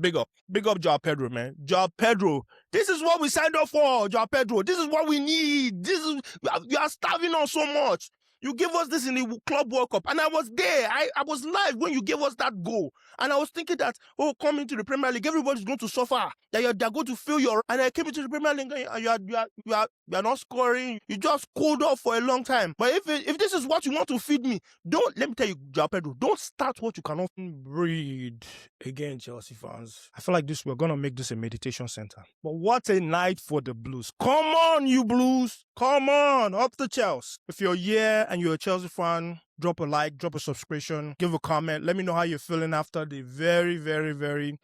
Big up Joao Pedro, man. Joao Pedro, this is what we signed up for, Joao Pedro. This is what we need. You are starving us so much. You gave us this in the Club World Cup, and I was there. I was live when you gave us that goal. And I was thinking that, coming to the Premier League, everybody's going to suffer. That they're going to feel your. And I came into the Premier League, and you are not scoring. You just cooled off for a long time. But if this is what you want to feed me, let me tell you, Joao Pedro, don't start what you cannot breed. Again, Chelsea fans, I feel like we're going to make this a meditation center. But what a night for the Blues. Come on, you Blues. Come on, up the Chelsea. If you're here and you're a Chelsea fan, drop a like, drop a subscription, give a comment. Let me know how you're feeling after the very, very, very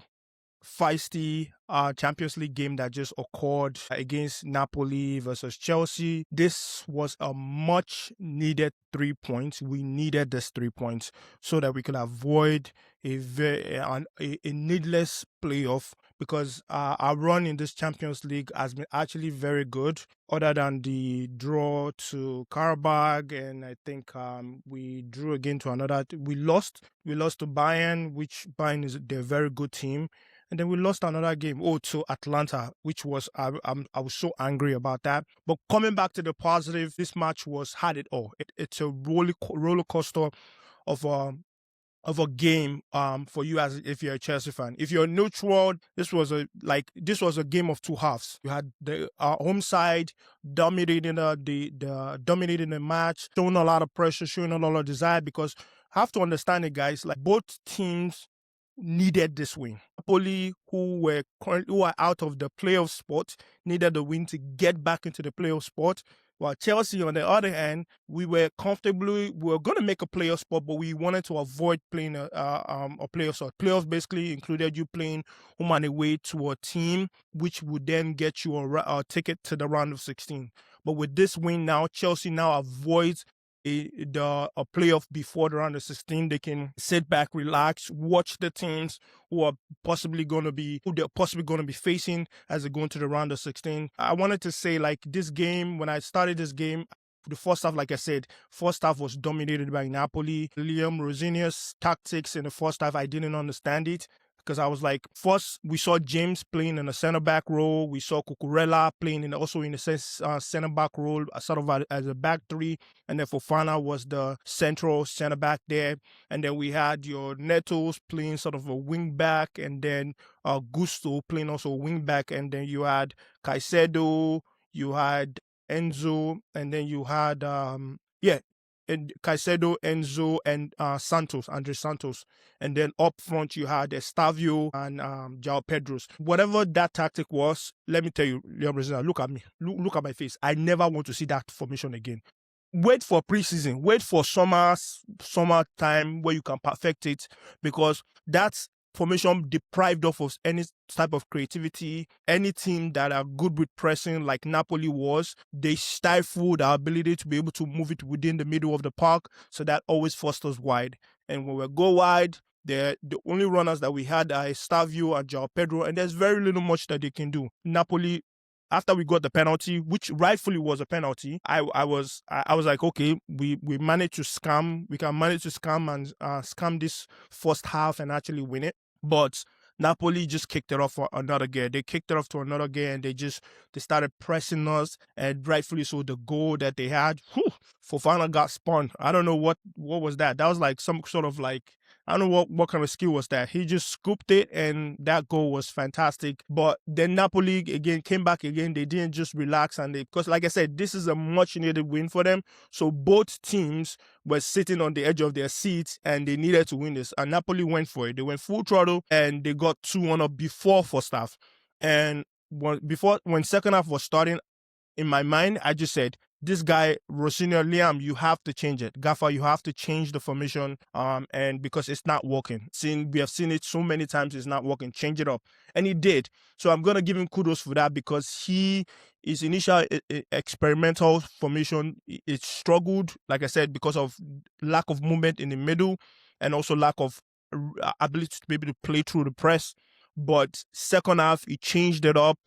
feisty Champions League game that just occurred against Napoli versus Chelsea. This was a much needed 3 points. We needed this 3 points so that we could avoid a needless playoff, because our run in this Champions League has been actually very good, other than the draw to Karabakh, and I think we drew again to another. We lost to Bayern, which Bayern they're a very good team. And then we lost another game, to Atlanta, which was, I was so angry about that. But coming back to the positive, this match had it all. It's a roller coaster of a game for you if you're a Chelsea fan. If you're neutral, this was a game of two halves. You had the home side dominating the match, showing a lot of pressure, showing a lot of desire, because I have to understand it, guys. Like, both teams needed this win. Napoli, who are out of the playoff spot, needed the win to get back into the playoff spot. While Chelsea, on the other hand, we were going to make a playoff spot, but we wanted to avoid playing a playoff spot. Playoffs basically included you playing home and away to a team, which would then get you a ticket to the round of 16. But with this win now, Chelsea now avoids a playoff before the round of 16. They can sit back, relax, watch the teams who they're possibly going to be facing as they go into the round of 16. I wanted to say, like, this game, when I started this game, the first half, like I said, first half was dominated by Napoli. Liam Rosenior's tactics in the first half, I didn't understand it. Because I was like, first we saw James playing in a center back role. We saw Cucurella playing also in a center back role, sort of as a back three. And then Fofana was the central center back there. And then we had your Netos playing sort of a wing back, and then Gusto playing also a wing back. And then you had Caicedo, you had Enzo, and then you had and Caicedo, Enzo, and Andre Santos. And then up front, you had Estavio and Joao Pedro. Whatever that tactic was, let me tell you, Leon Brazil, look at me. Look at my face. I never want to see that formation again. Wait for preseason. Wait for summer time where you can perfect it, because that's formation deprived of any type of creativity. Any team that are good with pressing, like Napoli was, they stifled our ability to be able to move it within the middle of the park, so that always forced us wide. And when we go wide, the only runners that we had are Estavio and Joao Pedro, and there's very little much that they can do. Napoli, after we got the penalty, which rightfully was a penalty, I was like, okay, we managed to scam. We can manage to scam and scam this first half and actually win it. But Napoli just kicked it off for another gear. They kicked it off to another gear, and they started pressing us, and rightfully so. The goal that they had, Fofana got spun. I don't know what was that. That was like some sort of like, I don't know what kind of skill was that. He just scooped it, and that goal was fantastic. But then Napoli again came back again. They didn't just relax, and because like I said, this is a much needed win for them. So both teams were sitting on the edge of their seats, and they needed to win this. And Napoli went for it. They went full throttle, and they got 2-1 up before first half. And when second half was starting, in my mind, I just said, this guy, Rosinio, Liam, you have to change it. Gaffer, you have to change the formation, and because it's not working. We have seen it so many times, it's not working. Change it up. And he did. So I'm going to give him kudos for that, because his initial experimental formation, it struggled, like I said, because of lack of movement in the middle, and also lack of ability to be able to play through the press. But second half, he changed it up.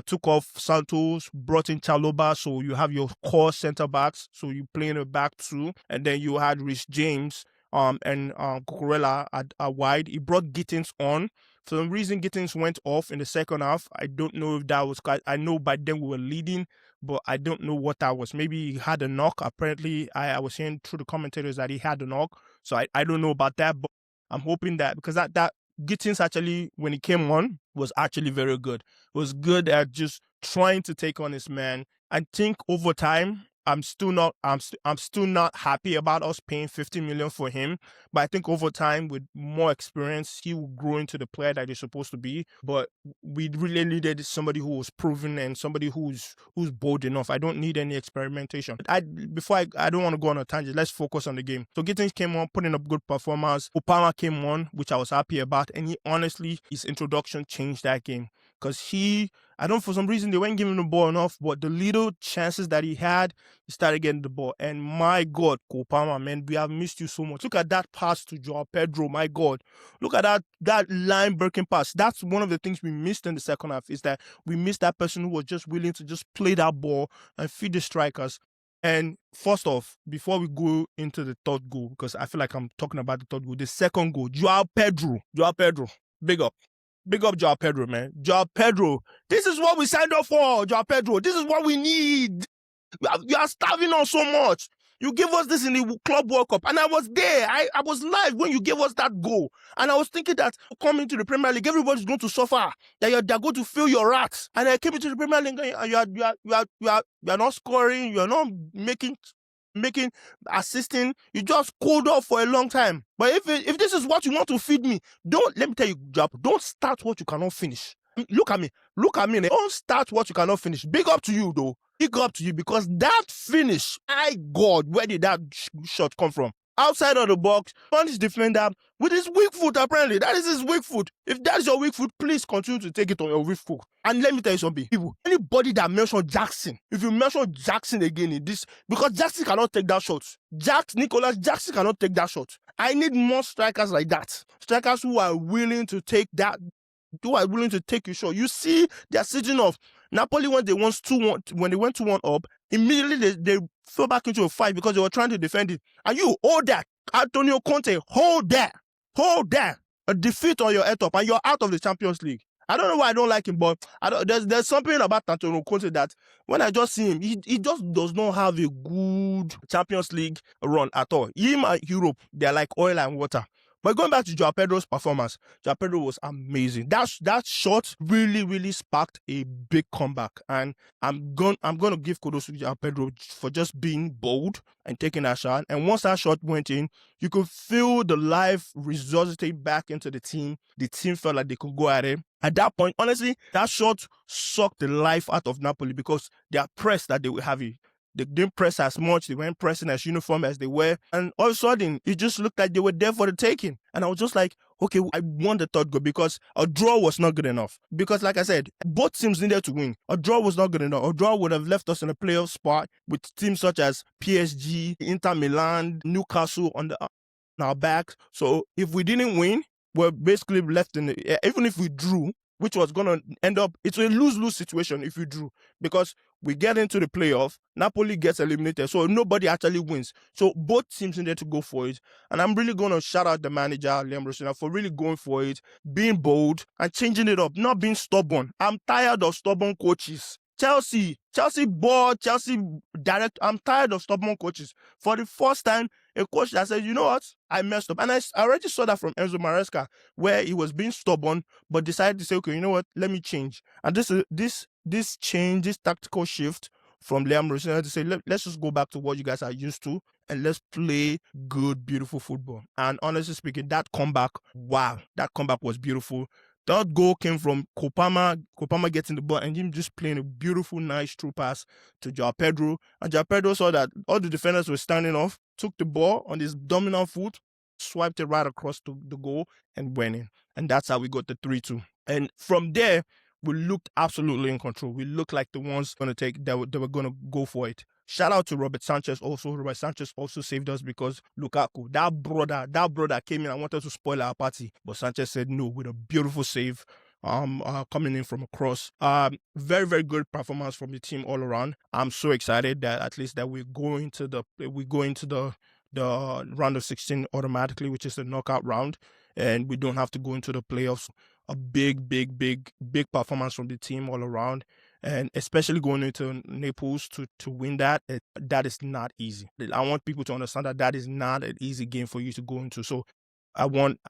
Took off Santos, brought in Chaloba, so you have your core center backs, so you play in a back two, and then you had Rhys James and Cucurella at wide. He brought Gittins on, For some reason, Gittins went off in the second half. I don't know if that was. I know by then we were leading, but I don't know what that was. Maybe he had a knock. Apparently, I was hearing through the commentators that he had a knock. So I don't know about that, but I'm hoping that because that Gittins actually, when he came on, was actually very good. Was good at just trying to take on his man. I think over time, I'm still not happy about us paying 50 million for him. But I think over time, with more experience, he will grow into the player that he's supposed to be. But we really needed somebody who was proven and somebody who's bold enough. I don't need any experimentation. I don't want to go on a tangent. Let's focus on the game. So Gittins came on, putting up good performance. Kopama came on, which I was happy about, and he honestly, his introduction changed that game because for some reason, they weren't giving him the ball enough, but the little chances that he had, he started getting the ball. And my God, Kopama, man, we have missed you so much. Look at that pass to Joao Pedro, my God. Look at that line-breaking pass. That's one of the things we missed in the second half, is that we missed that person who was just willing to just play that ball and feed the strikers. And first off, before we go into the third goal, because I feel like I'm talking about the third goal, the second goal, Joao Pedro, big up. Big up Joao Pedro, man. Joao Pedro, this is what we signed up for, Joao Pedro. This is what we need. You are starving us so much. You gave us this in the Club World Cup, and I was there. I was live when you gave us that goal. And I was thinking that coming to the Premier League, everybody's going to suffer. That they're going to feel your rats. And I came into the Premier League, and you are not scoring. You are not making, assisting. You just cooled off for a long time. But if this is what you want to feed me, let me tell you, don't start what you cannot finish. Look at me. Don't start what you cannot finish. Big up to you, though. Big up to you, because that finish, my God, where did that shot come from? Outside of the box, punish defender with his weak foot, apparently. That is his weak foot. If that is your weak foot, please continue to take it on your weak foot. And let me tell you something. People, anybody that mentions Jackson, if you mention Jackson again in this, because Jackson cannot take that shot. Nicolas Jackson cannot take that shot. I need more strikers like that. Strikers who are willing to take that, who are willing to take your shot. You see, they're sitting off. Napoli, when they went 2-1 up, immediately they fell back into a fight because they were trying to defend it. And you hold that, Antonio Conte, hold that, a defeat on your head top, and you're out of the Champions League. I don't know why I don't like him, but there's something about Antonio Conte that when I just see him, he just does not have a good Champions League run at all. Him and Europe, they're like oil and water. But going back to Joao Pedro's performance, Joao Pedro was amazing. That shot really, really sparked a big comeback. And I'm going to give kudos to Joao Pedro for just being bold and taking that shot. And once that shot went in, you could feel the life resuscitate back into the team. The team felt like they could go at it. At that point, honestly, that shot sucked the life out of Napoli because their press that they were having. They didn't press as much. They weren't pressing as uniform as they were. And all of a sudden, it just looked like they were there for the taking. And I was just like, okay, I won the third goal because a draw was not good enough. Because like I said, both teams needed to win. A draw was not good enough. A draw would have left us in a playoff spot with teams such as PSG, Inter Milan, Newcastle on our back. So if we didn't win, we're basically left in the, even if we drew, which was going to end up, it's a lose-lose situation if you drew, because we get into the playoff, Napoli gets eliminated, so nobody actually wins. So both teams needed to go for it, and I'm really going to shout out the manager, Liam Rosina, for really going for it, being bold, and changing it up, not being stubborn. I'm tired of stubborn coaches. Chelsea board, Chelsea direct. I'm tired of stubborn coaches. For the first time, a coach that said, you know what, I messed up. And I already saw that from Enzo Maresca, where he was being stubborn, but decided to say, okay, you know what, let me change. And this change, this tactical shift from Liam Rosina to say, let's just go back to what you guys are used to and let's play good, beautiful football. And honestly speaking, that comeback was beautiful. That goal came from Kopama getting the ball and him just playing a beautiful, nice through pass to Joao Pedro. And Joao Pedro saw that all the defenders were standing off, took the ball on his dominant foot, swiped it right across to the goal and went in. And that's how we got the 3-2. And from there, we looked absolutely in control. We looked like the ones going to they were going to go for it. Shout out to Robert Sanchez also. Robert Sanchez also saved us because Lukaku, that brother came in and wanted to spoil our party. But Sanchez said no with a beautiful save coming in from a cross. Very, very good performance from the team all around. I'm so excited that at least that we go into the round of 16 automatically, which is the knockout round, and we don't have to go into the playoffs a big performance from the team all around. And especially going into Naples to win that, that is not easy. I want people to understand that that is not an easy game for you to go into. So I want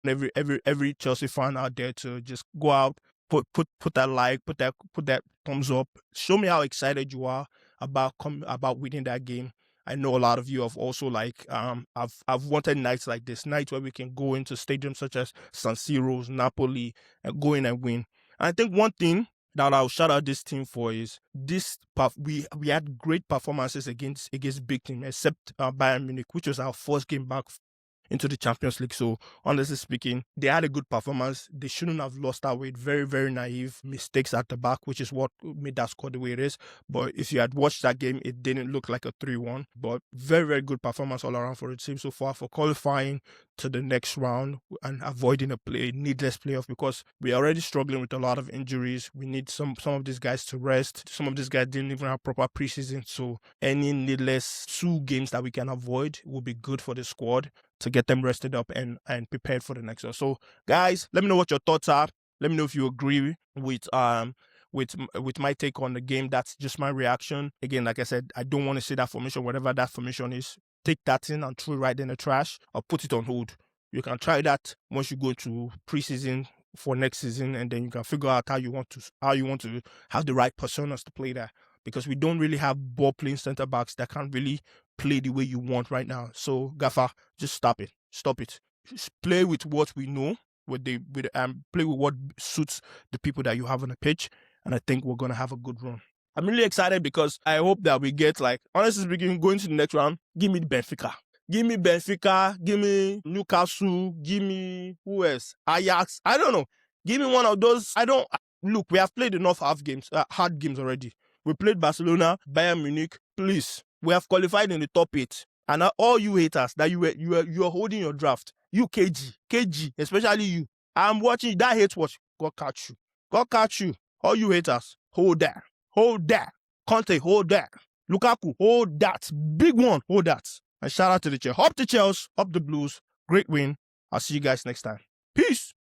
every Chelsea fan out there to just go out, put that like, put that thumbs up. Show me how excited you are about winning that game. I know a lot of you have also I've wanted nights like this, nights where we can go into stadiums such as San Siro's, Napoli, and go in and win. And I think one thing that I'll shout out this team for is we had great performances against big teams, except Bayern Munich, which was our first game back into the Champions League. So honestly speaking, they had a good performance. They shouldn't have lost that weight. Very, very naive mistakes at the back, which is what made that score the way it is. But if you had watched that game, it didn't look like a 3-1. But very, very good performance all around for the team so far, for qualifying to the next round and avoiding a needless playoff, because we're already struggling with a lot of injuries. We need some of these guys to rest. Some of these guys didn't even have proper preseason. So any needless 2 games that we can avoid will be good for the squad to get them rested up and prepared for the next one. So guys, let me know what your thoughts are. Let me know if you agree with my take on the game. That's just my reaction. Again, like I said, I don't want to see that formation, whatever that formation is. Take that in and throw it right in the trash or put it on hold. You can try that once you go to preseason for next season, and then you can figure out how you want to have the right personas to play that, because we don't really have ball playing center backs that can really play the way you want right now. So Gaffer, just stop it. Just play with what we know, play with what suits the people that you have on the pitch, and I think we're gonna have a good run. I'm really excited because I hope that we get, honestly speaking, going to the next round, give me Benfica. Give me Newcastle, give me who else? Ajax. I don't know. Give me one of those. Look, we have played enough hard games already. We played Barcelona, Bayern Munich. Please, we have qualified in the top 8. And all you haters that you are holding your draft, you KG, especially you. I'm watching that hate watch. God catch you. All you haters, hold that. Conte, hold that. Lukaku, hold that. Big one, hold that. And shout out to the Chelsea. Up the Chelsea, up the Blues. Great win. I'll see you guys next time. Peace.